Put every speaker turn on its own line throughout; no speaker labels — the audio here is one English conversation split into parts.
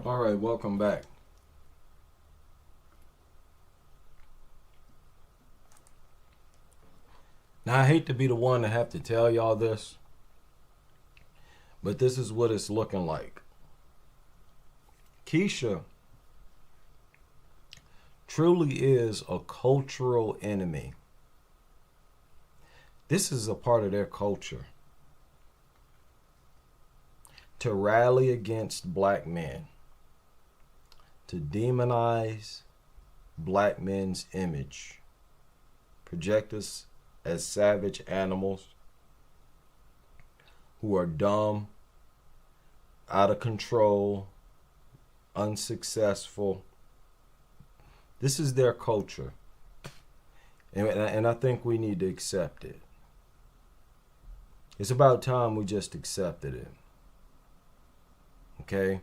All right, welcome back. Now, I hate to be the one to have to tell y'all this, but this is what it's looking like. Kiesha truly is a cultural enemy. This is a part of their culture. To rally against black men, to demonize black men's image, project us as savage animals who are dumb, out of control, unsuccessful. This is their culture. And I think we need to accept it. It's about time we just accepted it. Okay?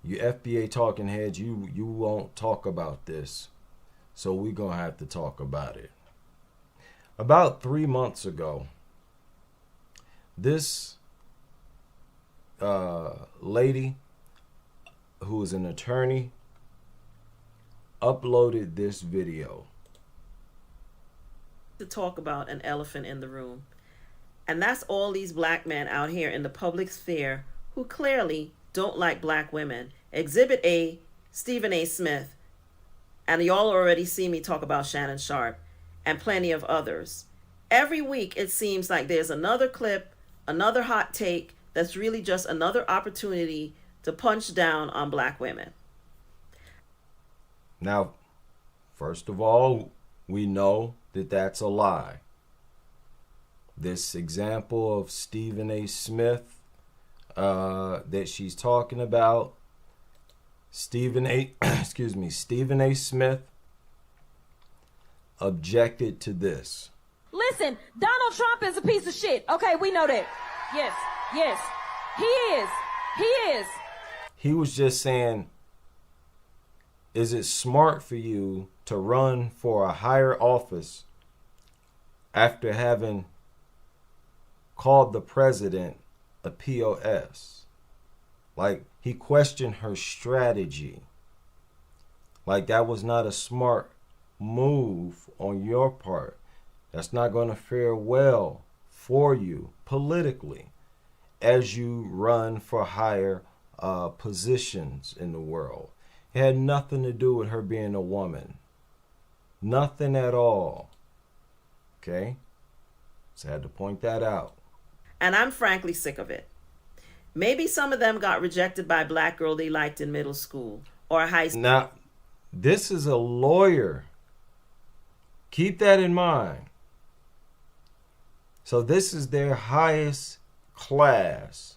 You FBA talking heads, you won't talk about this. So we're going to have to talk about it. About 3 months ago, this lady who is an attorney uploaded this video.
To talk about an elephant in the room. And that's all these black men out here in the public sphere who clearly don't like black women. Exhibit A, Stephen A. Smith. And y'all already see me talk about Shannon Sharp and plenty of others. Every week it seems like there's another clip, another hot take that's really just another opportunity to punch down on black women.
Now, first of all, we know that that's a lie. This example of Stephen A. Smith that she's talking about, Stephen A. Smith objected to this.
Listen, Donald Trump is a piece of shit. Okay, we know that. Yes, yes. He is. He is.
He was just saying, is it smart for you to run for a higher office after having called the president a POS? Like, he questioned her strategy. Like, that was not a smart move on your part. That's not going to fare well for you politically as you run for higher positions in the world. It had nothing to do with her being a woman. Nothing at all. Okay? So I had to point that out.
And I'm frankly sick of it. Maybe some of them got rejected by a black girl they liked in middle school or high school.
Now, this is a lawyer. Keep that in mind. So this is their highest class.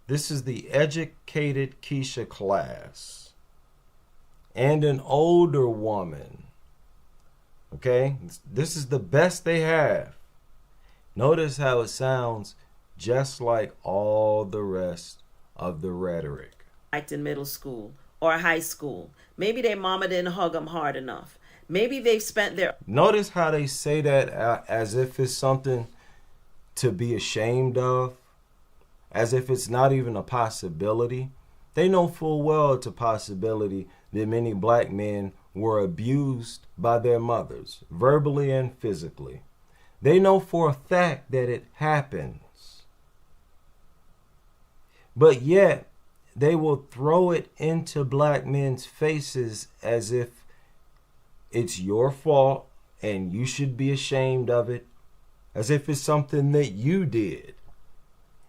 This is the educated Kiesha class. And an older woman. Okay? This is the best they have. Notice how it sounds just like all the rest of the rhetoric.
Liked in middle school or high school. Maybe their mama didn't hug them hard enough. Maybe they've spent their...
Notice how they say that as if it's something to be ashamed of. As if it's not even a possibility. They know full well it's a possibility that many black men were abused by their mothers, verbally and physically. They know for a fact that it happens. But yet, they will throw it into black men's faces as if it's your fault and you should be ashamed of it, as if it's something that you did,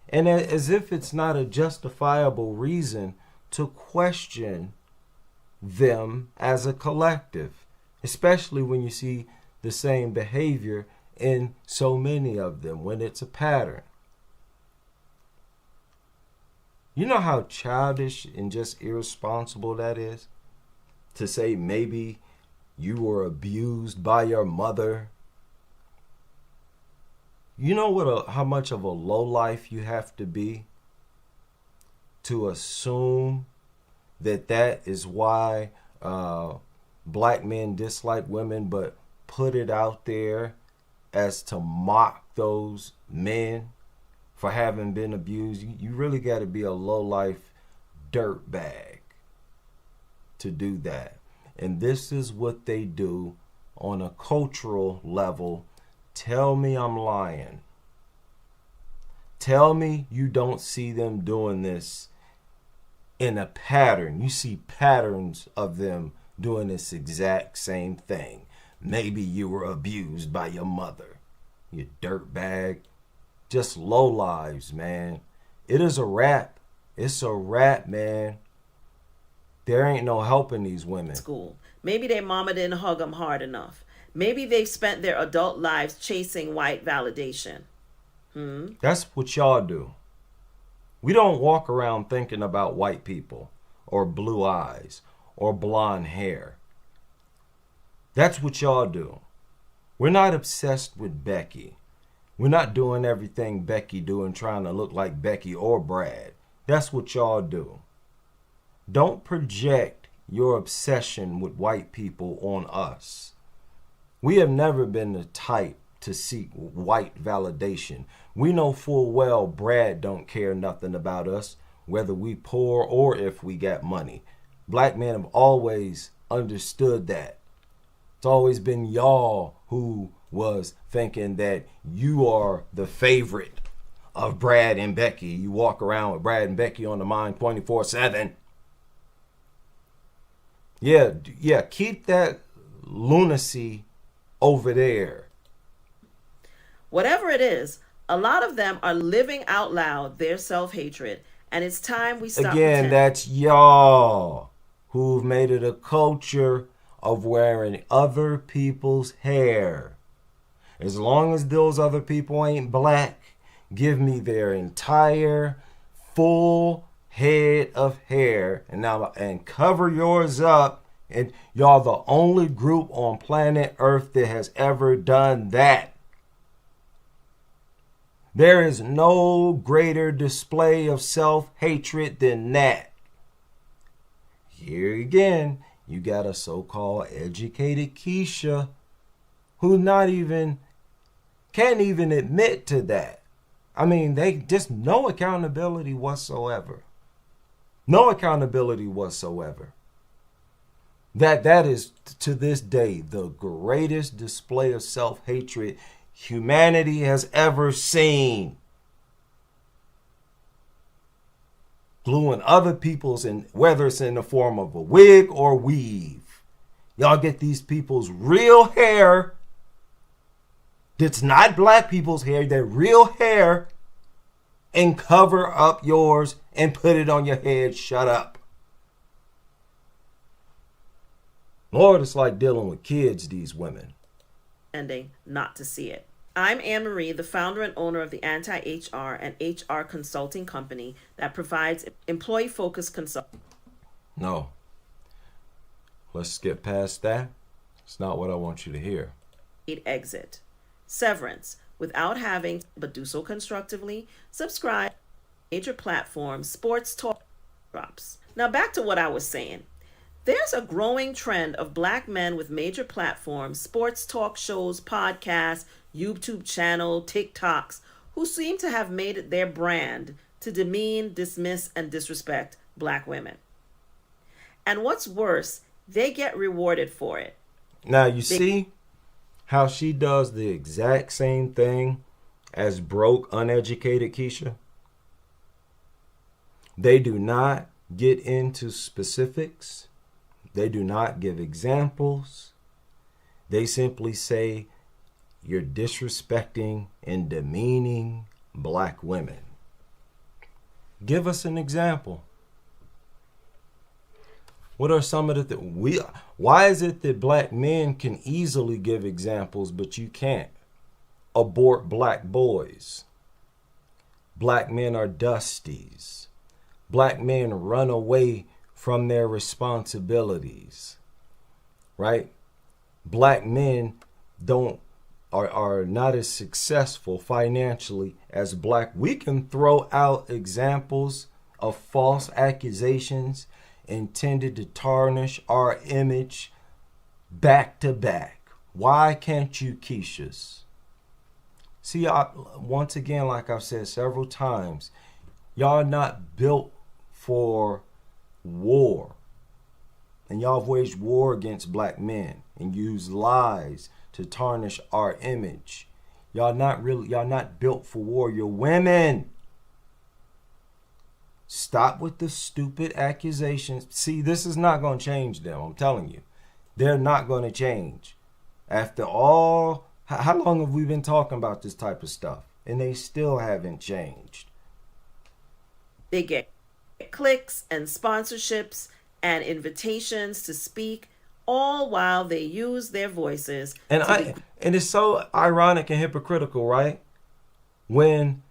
and as if it's not a justifiable reason to question them as a collective, especially when you see the same behavior in so many of them, when it's a pattern. You know how childish and just irresponsible that is? To say maybe you were abused by your mother. You know how much of a lowlife you have to be to assume that is why black men dislike women, but put it out there as to mock those men for having been abused. You really got to be a low-life dirtbag to do that. And this is what they do on a cultural level. Tell me I'm lying. Tell me you don't see them doing this in a pattern. You see patterns of them doing this exact same thing. Maybe you were abused by your mother, you dirtbag. Just low lives, man. It is a wrap. It's a wrap, man. There ain't no helping these women.
School. Maybe their mama didn't hug them hard enough. Maybe they've spent their adult lives chasing white validation.
That's what y'all do. We don't walk around thinking about white people or blue eyes or blonde hair. That's what y'all do. We're not obsessed with Becky. We're not doing everything Becky do and trying to look like Becky or Brad. That's what y'all do. Don't project your obsession with white people on us. We have never been the type to seek white validation. We know full well Brad don't care nothing about us, whether we poor or if we got money. Black men have always understood that. It's always been y'all who was thinking that you are the favorite of Brad and Becky. You walk around with Brad and Becky on the mind 24/7. Yeah, keep that lunacy over there.
Whatever it is, a lot of them are living out loud their self-hatred, and it's time we stop.
Again, that's y'all who've made it a culture of wearing other people's hair. As long as those other people ain't black, give me their entire full head of hair and cover yours up. And y'all the only group on planet Earth that has ever done that. There is no greater display of self-hatred than that. Here again, you got a so-called educated Kiesha who can't even admit to that. I mean, they just no accountability whatsoever. No accountability whatsoever. That is to this day the greatest display of self-hatred humanity has ever seen. Gluing other people's, whether it's in the form of a wig or weave. Y'all get these people's real hair. That's not black people's hair, they're real hair, and cover up yours and put it on your head. Shut up. Lord, it's like dealing with kids, these women.
Ending not to see it. I'm Anne Marie, the founder and owner of the Anti-HR and HR consulting company that provides employee-focused consulting.
No. Let's skip past that. It's not what I want you to hear.
Exit. Severance. Without having, but do so constructively. Subscribe. Major platforms. Sports talk drops. Now back to what I was saying. There's a growing trend of black men with major platforms, sports talk shows, podcasts, YouTube channel, TikToks, who seem to have made it their brand to demean, dismiss, and disrespect black women. And what's worse, they get rewarded for it.
Now you see how she does the exact same thing as broke, uneducated Kiesha? They do not get into specifics. They do not give examples. They simply say, you're disrespecting and demeaning black women. Give us an example. What are some of the why is it that black men can easily give examples, but you can't? Abort black boys. Black men are dusties. Black men run away from their responsibilities, right? Black men are not as successful financially as black. We can throw out examples of false accusations intended to tarnish our image back to back. Why can't you, Kiesha's? See, once again, like I've said several times, y'all are not built for war. And y'all have waged war against black men and used lies to tarnish our image. Y'all not built for war. You're women. Stop with the stupid accusations. See, this is not going to change them. I'm telling you. They're not going to change. After all, how long have we been talking about this type of stuff? And they still haven't changed.
They get clicks and sponsorships and invitations to speak, all while they use their voices.
And it's so ironic and hypocritical, right? When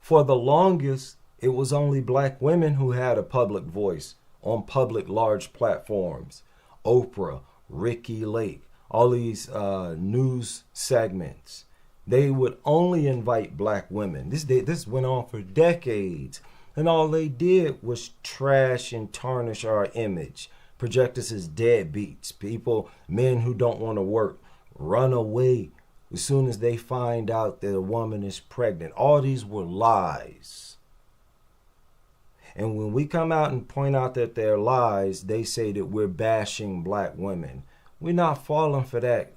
for the longest, it was only black women who had a public voice on public large platforms. Oprah, Ricky Lake, all these news segments. They would only invite black women. This went on for decades. And all they did was trash and tarnish our image. Project us as deadbeats. People, men who don't want to work, run away as soon as they find out that a woman is pregnant. All these were lies. And when we come out and point out that they're lies, they say that we're bashing black women. We're not falling for that.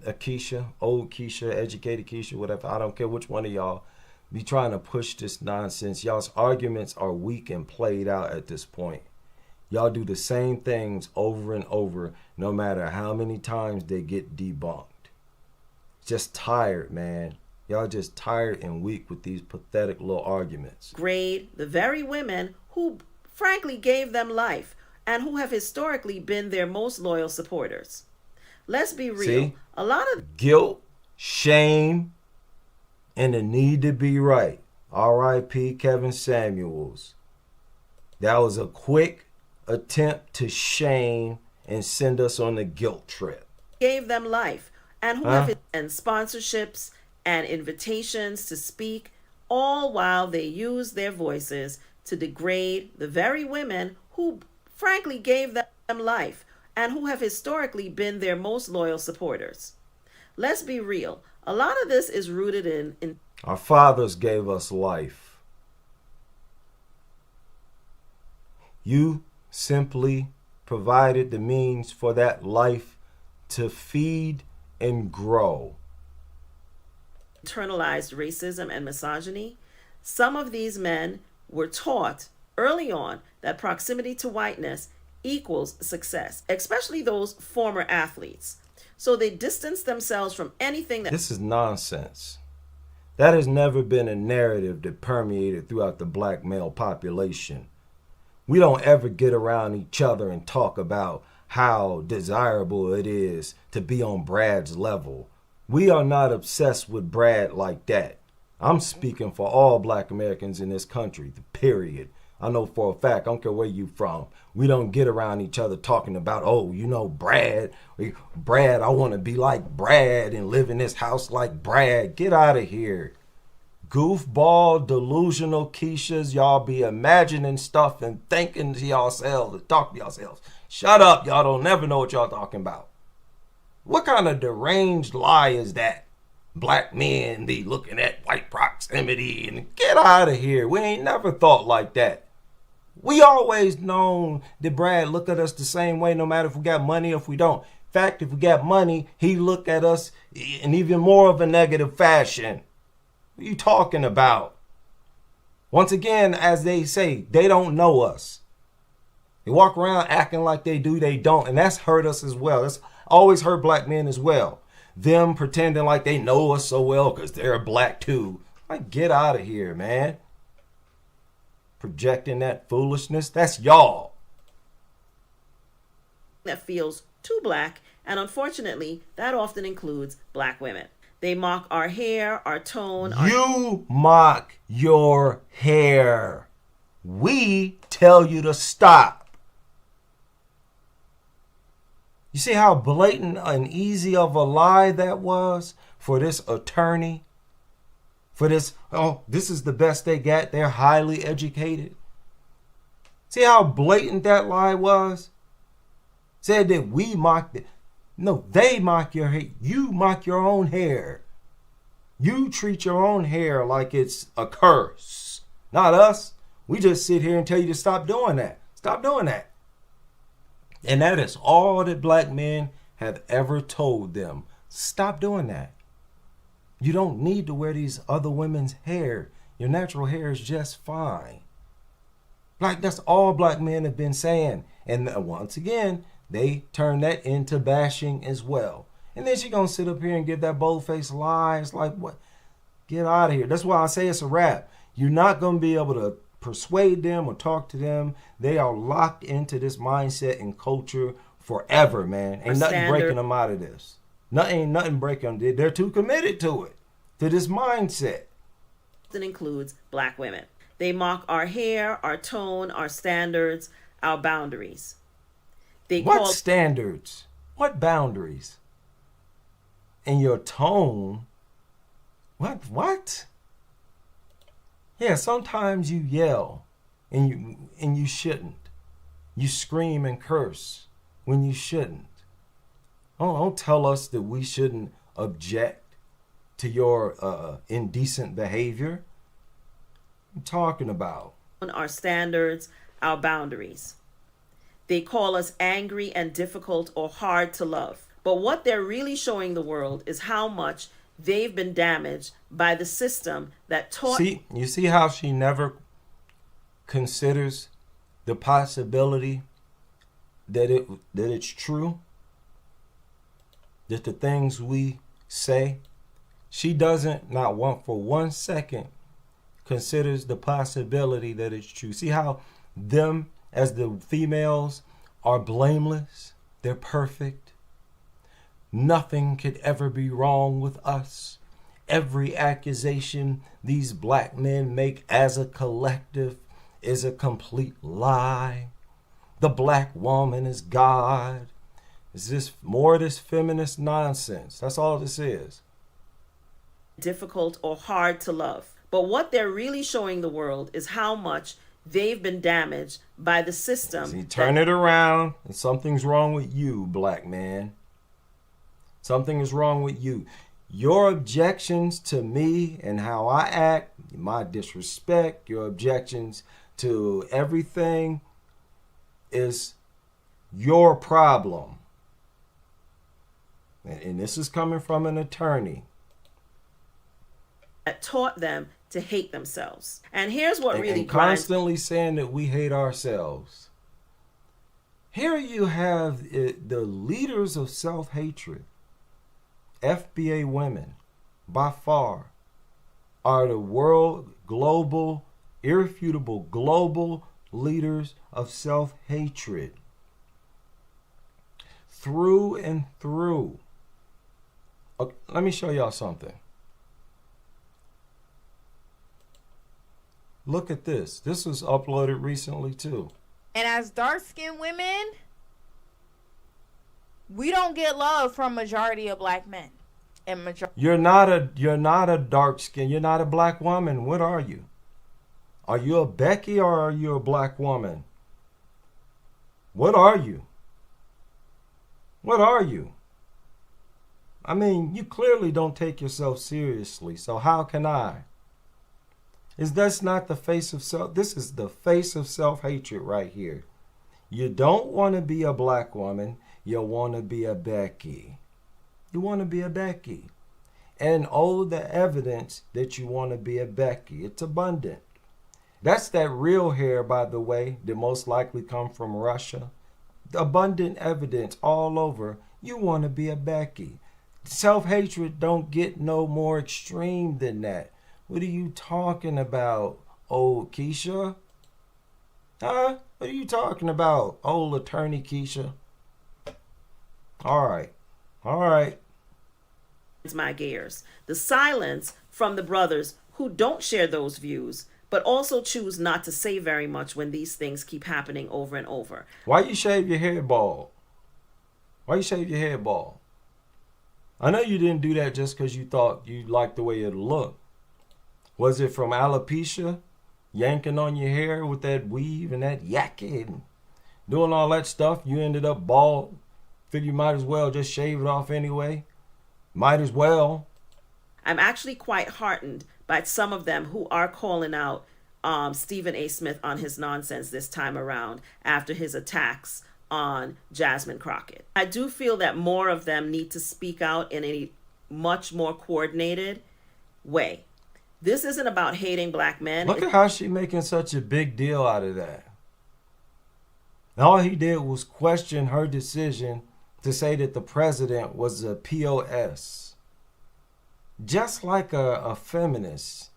Kiesha, old Kiesha, educated Kiesha, whatever. I don't care which one of y'all be trying to push this nonsense. Y'all's arguments are weak and played out at this point. Y'all do the same things over and over, no matter how many times they get debunked. Just tired, man. Y'all just tired and weak with these pathetic little arguments.
Grade the very women who frankly gave them life and who have historically been their most loyal supporters. Let's be real.
See?
A lot of
guilt, shame, and the need to be right. R.I.P. Kevin Samuels. That was a quick attempt to shame and send us on a guilt trip.
Gave them life and who have and sponsorships and invitations to speak, all while they use their voices to degrade the very women who frankly gave them life and who have historically been their most loyal supporters. Let's be real. A lot of this is rooted in
our fathers gave us life. You simply provided the means for that life to feed and grow.
Internalized racism and misogyny. Some of these men were taught early on that proximity to whiteness equals success, especially those former athletes. So they distance themselves from anything that...
This is nonsense. That has never been a narrative that permeated throughout the black male population. We don't ever get around each other and talk about how desirable it is to be on Brad's level. We are not obsessed with Brad like that. I'm speaking for all black Americans in this country, period. I know for a fact, I don't care where you from, we don't get around each other talking about, oh, you know, Brad, I want to be like Brad and live in this house like Brad. Get out of here. Goofball, delusional Kieshas, y'all be imagining stuff and thinking to yourselves and talk to yourselves. Shut up, y'all don't never know what y'all talking about. What kind of deranged lie is that? Black men be looking at white proximity and get out of here. We ain't never thought like that. We always known that Brad look at us the same way no matter if we got money or if we don't. In fact, if we got money, he look at us in even more of a negative fashion. What are you talking about? Once again, as they say, they don't know us. They walk around acting like they do, they don't. And that's hurt us as well. That's always hurt black men as well. Them pretending like they know us so well because they're black too. Like, get out of here, man. Projecting that foolishness, that's y'all.
That feels too black, and unfortunately, that often includes black women. They mock our hair, our tone.
You mock your hair. We tell you to stop. You see how blatant and easy of a lie that was for this attorney? For this, oh, this is the best they got. They're highly educated. See how blatant that lie was? Said that we mocked it. No, they mock your hair. You mock your own hair. You treat your own hair like it's a curse. Not us. We just sit here and tell you to stop doing that. Stop doing that. And that is all that black men have ever told them. Stop doing that. You don't need to wear these other women's hair. Your natural hair is just fine. Like, that's all black men have been saying. And once again, they turn that into bashing as well. And then she gonna sit up here and give that bold-faced lie. It's like, what? Get out of here. That's why I say it's a wrap. You're not gonna be able to persuade them or talk to them. They are locked into this mindset and culture forever, man. Ain't nothing breaking them out of this. Nothing breaking them. They're too committed to it, to this mindset.
It includes black women. They mock our hair, our tone, our standards, our boundaries.
What standards? What boundaries? And your tone? What? Yeah, sometimes you yell and you shouldn't. You scream and curse when you shouldn't. Don't tell us that we shouldn't object to your indecent behavior. What are you talking about?
Our standards, our boundaries. They call us angry and difficult or hard to love. But what they're really showing the world is how much they've been damaged by the system that taught.
You see how she never considers the possibility that it's true? That the things we say, she doesn't, not one for 1 second, considers the possibility that it's true. See how them, as the females, are blameless? They're perfect. Nothing could ever be wrong with us. Every accusation these black men make as a collective is a complete lie. The black woman is God. Is this more of this feminist nonsense? That's all this is.
Difficult or hard to love. But what they're really showing the world is how much they've been damaged by the system.
See, turn it around, and something's wrong with you, black man. Something is wrong with you. Your objections to me and how I act, my disrespect, your objections to everything is your problem. And this is coming from an attorney
that taught them to hate themselves. And here's what really
and constantly saying that we hate ourselves. Here you have the leaders of self-hatred. FBA women, by far, are the world global, irrefutable global leaders of self-hatred. Through and through. Okay, let me show y'all something. Look at this. This was uploaded recently too.
And as dark-skinned women, we don't get love from majority of black men. And
You're not a dark skin. You're not a black woman. What are you? Are you a Becky or are you a black woman? What are you? What are you? I mean, you clearly don't take yourself seriously. So how can I? That's not the face of self. This is the face of self-hatred right here. You don't want to be a black woman. You want to be a Becky. You want to be a Becky. And the evidence that you want to be a Becky. It's abundant. That's that real hair, by the way, that most likely come from Russia. Abundant evidence all over. You want to be a Becky. Self-hatred don't get no more extreme than that. What are you talking about, old Kiesha? Huh? What are you talking about, old attorney Kiesha? All right.
It's my gears. The silence from the brothers who don't share those views, but also choose not to say very much when these things keep happening over and over.
Why you shave your hair bald? I know you didn't do that just because you thought you liked the way it looked. Was it from alopecia? Yanking on your hair with that weave and that yakking, doing all that stuff, you ended up bald. Figure you might as well just shave it off anyway. Might as well.
I'm actually quite heartened by some of them who are calling out Stephen A. Smith on his nonsense this time around after his attacks on Jasmine Crockett. I do feel that more of them need to speak out in a much more coordinated way. This isn't about hating black men.
Look at how she making such a big deal out of that. And all he did was question her decision to say that the president was a POS. Just like a feminist.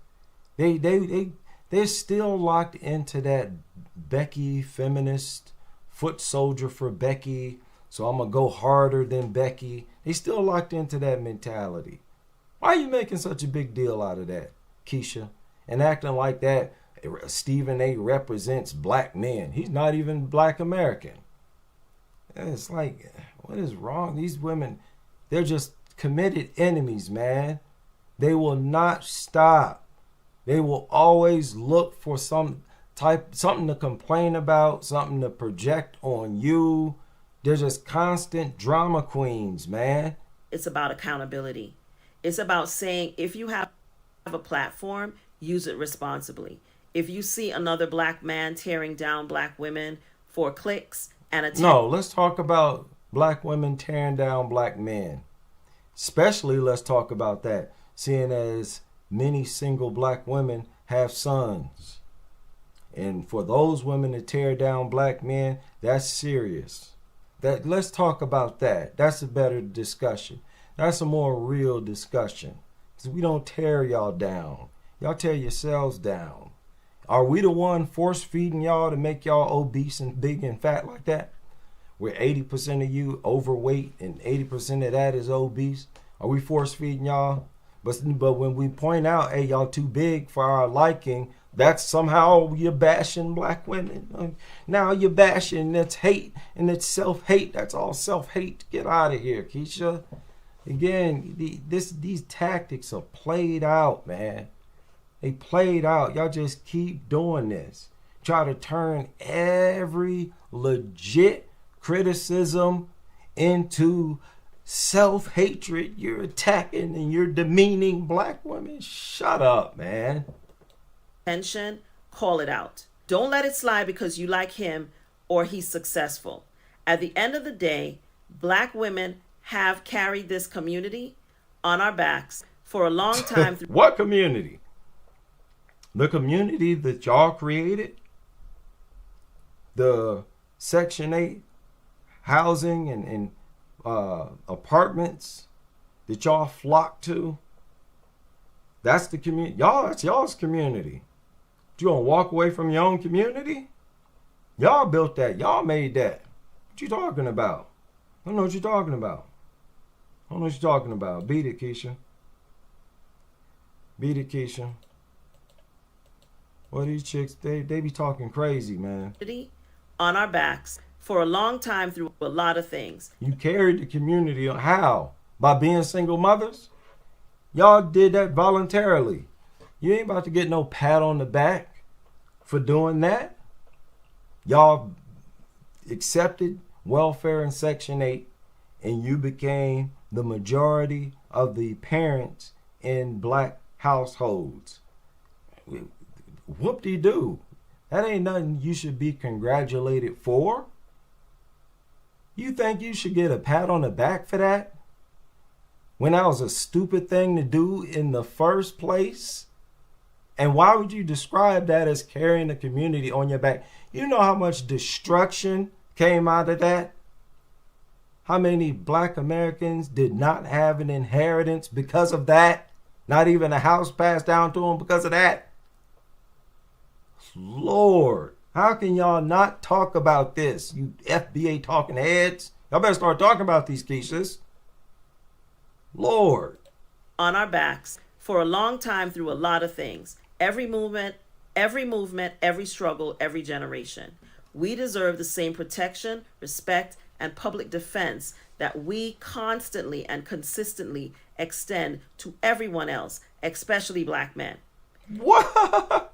They're still locked into that Becky feminist, foot soldier for Becky, so I'm going to go harder than Becky. They still locked into that mentality. Why are you making such a big deal out of that, Kiesha? And acting like that Stephen A. represents black men. He's not even black American. It's like, what is wrong? These women, they're just committed enemies, man. They will not stop. They will always look for something to complain about, something to project on you. They're just constant drama queens, man.
It's about accountability. It's about saying, if you have a platform, use it responsibly. If you see another black man tearing down black women for clicks and
No, let's talk about black women tearing down black men. Especially let's talk about that, seeing as many single black women have sons. And for those women to tear down black men, that's serious. Let's talk about that. That's a better discussion. That's a more real discussion. Because we don't tear y'all down. Y'all tear yourselves down. Are we the one force feeding y'all to make y'all obese and big and fat like that? Where 80% of you overweight and 80% of that is obese? Are we force feeding y'all? But when we point out, hey, y'all too big for our liking, that's somehow you're bashing black women. Now you're bashing, it's hate and it's self-hate. That's all self-hate. Get out of here, Kiesha. Again, these tactics are played out, man. They played out. Y'all just keep doing this. Try to turn every legit criticism into self-hatred. You're attacking and you're demeaning black women. Shut up, man.
Attention, call it out. Don't let it slide because you like him or he's successful. At the end of the day, black women have carried this community on our backs for a long time.
What community? The community that y'all created? The Section 8 housing and apartments that y'all flock to? That's the community. That's y'all's community. You gonna walk away from your own community? Y'all built that. Y'all made that. What you talking about? I don't know what you're talking about. I don't know what you're talking about. Beat it, Kiesha. Beat it, Kiesha. Well, these chicks, they be talking crazy, man.
On our backs for a long time through a lot of things.
You carried the community on how? By being single mothers? Y'all did that voluntarily. You ain't about to get no pat on the back for doing that. Y'all accepted welfare in Section 8 and you became the majority of the parents in black households. Whoop-de-doo. That ain't nothing you should be congratulated for. You think you should get a pat on the back for that? When that was a stupid thing to do in the first place? And why would you describe that as carrying the community on your back? You know how much destruction came out of that? How many black Americans did not have an inheritance because of that? Not even a house passed down to them because of that? Lord, how can y'all not talk about this, you FBA talking heads? Y'all better start talking about these cases. Lord.
On our backs for a long time through a lot of things. Every movement, every struggle, every generation. We deserve the same protection, respect, and public defense that we constantly and consistently extend to everyone else, especially black men.
What?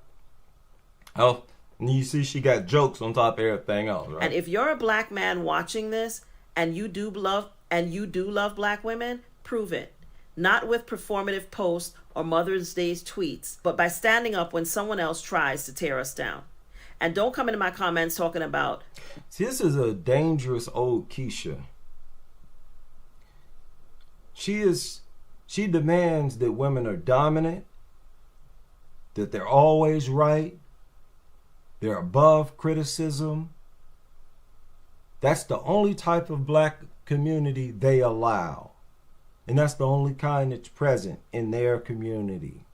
Oh, you see she got jokes on top of everything else, right?
And if you're a black man watching this and you do love black women, prove it. Not with performative posts or Mother's Day tweets, but by standing up when someone else tries to tear us down. And don't come into my comments talking about.
See, this is a dangerous old Kiesha. She demands that women are dominant, that they're always right, they're above criticism. That's the only type of black community they allow. And that's the only kind that's present in their community.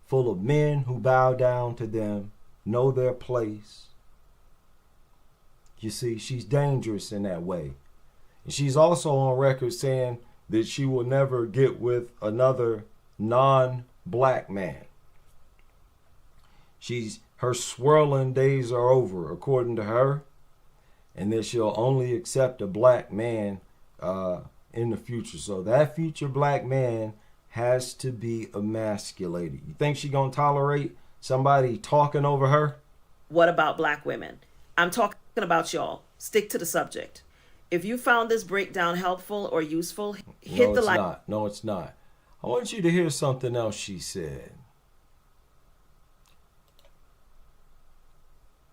Full of men who bow down to them, know their place. You see, she's dangerous in that way. And she's also on record saying that she will never get with another non-black man. Her swirling days are over, according to her, and that she'll only accept a black man in the future. So that future black man has to be emasculated. You think she gonna tolerate somebody talking over her?
What about black women? I'm talking about y'all. Stick to the subject. If you found this breakdown helpful or useful, hit the like.
No, it's not. I want you to hear something else she said.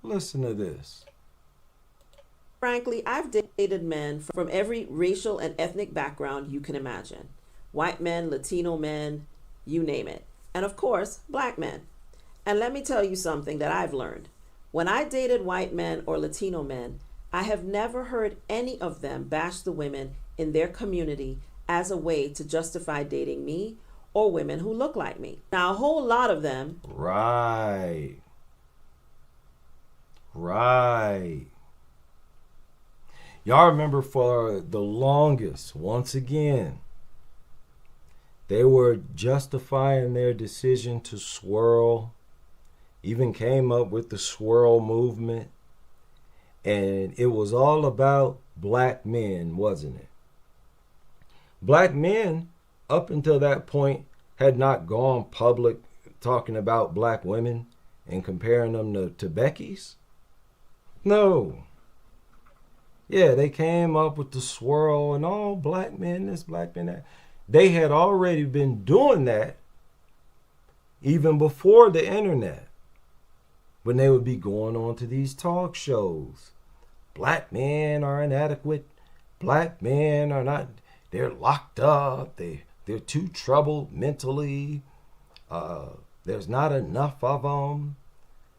Listen to this.
Frankly, I've dated men from every racial and ethnic background you can imagine. White men, Latino men, you name it. And of course, black men. And let me tell you something that I've learned. When I dated white men or Latino men, I have never heard any of them bash the women in their community as a way to justify dating me or women who look like me. Now, a whole lot of them.
Right. Y'all remember for the longest, once again, they were justifying their decision to swirl, even came up with the swirl movement. And it was all about black men, wasn't it? Black men, up until that point, had not gone public talking about black women and comparing them to Becky's. No. Yeah, they came up with the swirl and all black men, this, black men, that. They had already been doing that even before the internet, when they would be going on to these talk shows. Black men are inadequate. Black men are not, they're locked up. They're too troubled mentally. There's not enough of them.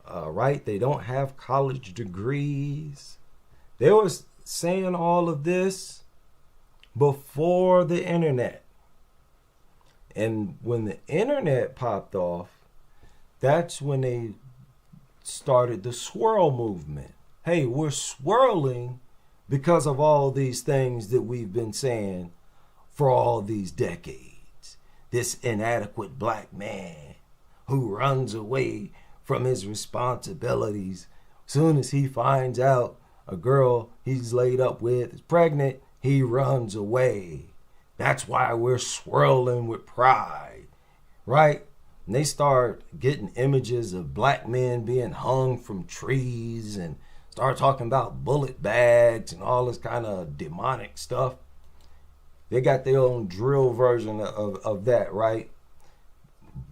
Right? They don't have college degrees. They were saying all of this before the internet. And when the internet popped off, that's when they started the swirl movement. Hey, we're swirling because of all these things that we've been saying for all these decades. This inadequate black man who runs away from his responsibilities. Soon as he finds out a girl he's laid up with is pregnant, he runs away. That's why we're swirling with pride, right? And they start getting images of black men being hung from trees and start talking about bullet bags and all this kind of demonic stuff. They got their own drill version of that, right?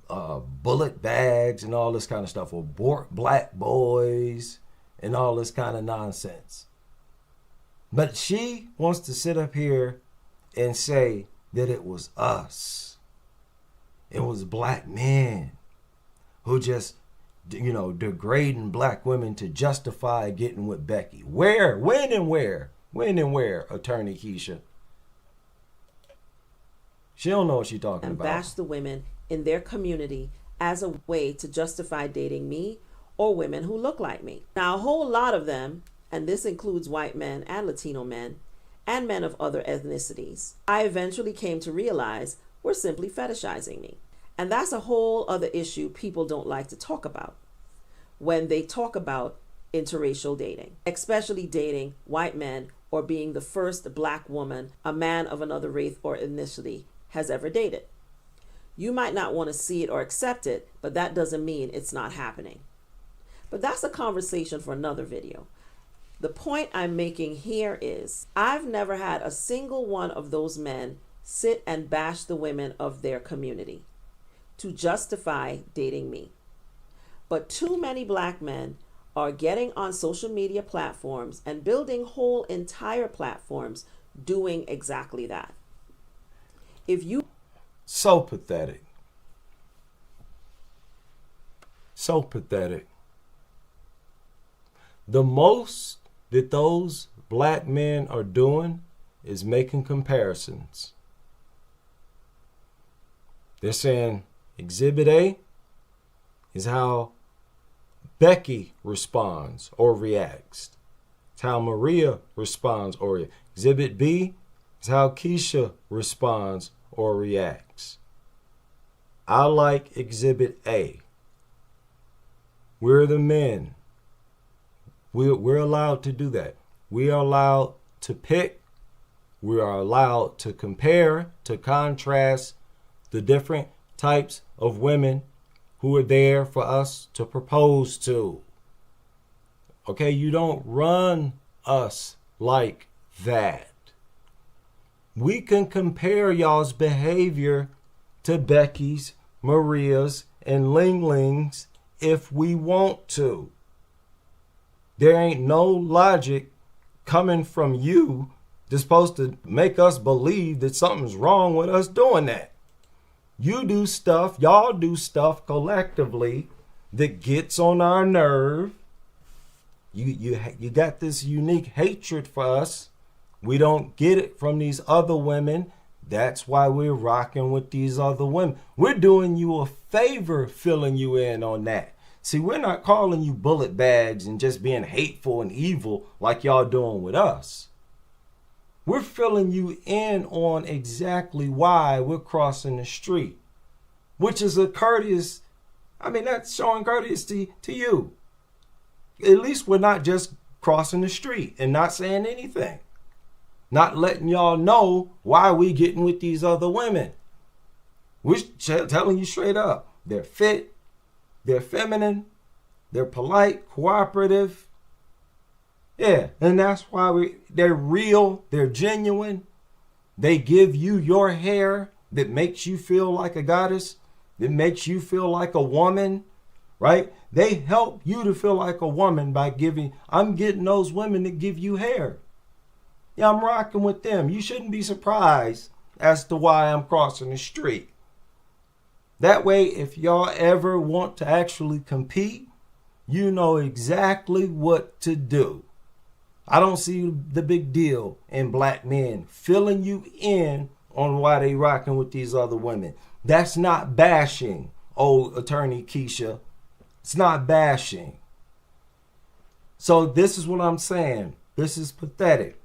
Bullet bags and all this kind of stuff, or black boys and all this kind of nonsense. But she wants to sit up here and say that it was us. It was black men who just, degrading black women to justify getting with Becky. Where? When and where? When and where, Attorney Kiesha? She don't know what she's talking about.
And bash the women in their community as a way to justify dating me or women who look like me. Now, a whole lot of them, and this includes white men and Latino men, and men of other ethnicities, I eventually came to realize were simply fetishizing me. And that's a whole other issue people don't like to talk about when they talk about interracial dating, especially dating white men or being the first black woman a man of another race or ethnicity has ever dated. You might not want to see it or accept it, but that doesn't mean it's not happening. But that's a conversation for another video. The point I'm making here is I've never had a single one of those men sit and bash the women of their community to justify dating me. But too many black men are getting on social media platforms and building whole entire platforms doing exactly that. If you
So pathetic. So pathetic. The most that those black men are doing is making comparisons. They're saying Exhibit A is how Becky responds or reacts. It's how Maria responds or reacts. Exhibit B is how Kiesha responds or reacts. I like Exhibit A. We're the men. We're allowed to do that. We are allowed to pick. We are allowed to compare, to contrast the different types of women who are there for us to propose to. Okay, you don't run us like that. We can compare y'all's behavior to Becky's, Maria's, and Ling Ling's if we want to. There ain't no logic coming from you that's supposed to make us believe that something's wrong with us doing that. You do stuff, y'all do stuff collectively that gets on our nerve. You got this unique hatred for us. We don't get it from these other women. That's why we're rocking with these other women. We're doing you a favor filling you in on that. See, we're not calling you bullet bags and just being hateful and evil like y'all doing with us. We're filling you in on exactly why we're crossing the street, which is a courteous, that's showing courtesy to you. At least we're not just crossing the street and not saying anything. Not letting y'all know why we getting with these other women. We're telling you straight up. They're fit. They're feminine. They're polite, cooperative. Yeah, and that's why they're real. They're genuine. They give you your hair that makes you feel like a goddess, that makes you feel like a woman, right? They help you to feel like a woman by I'm getting those women that give you hair. Yeah, I'm rocking with them. You shouldn't be surprised as to why I'm crossing the street. That way, if y'all ever want to actually compete, you know exactly what to do. I don't see the big deal in black men filling you in on why they rocking with these other women. That's not bashing, old attorney Kiesha. It's not bashing. So this is what I'm saying. This is pathetic.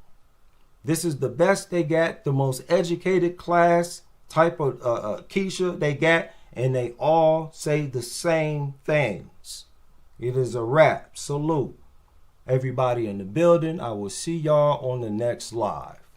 This is the best they got, the most educated class type of Kiesha they got, and they all say the same things. It is a wrap. Salute. Everybody in the building. I will see y'all on the next live.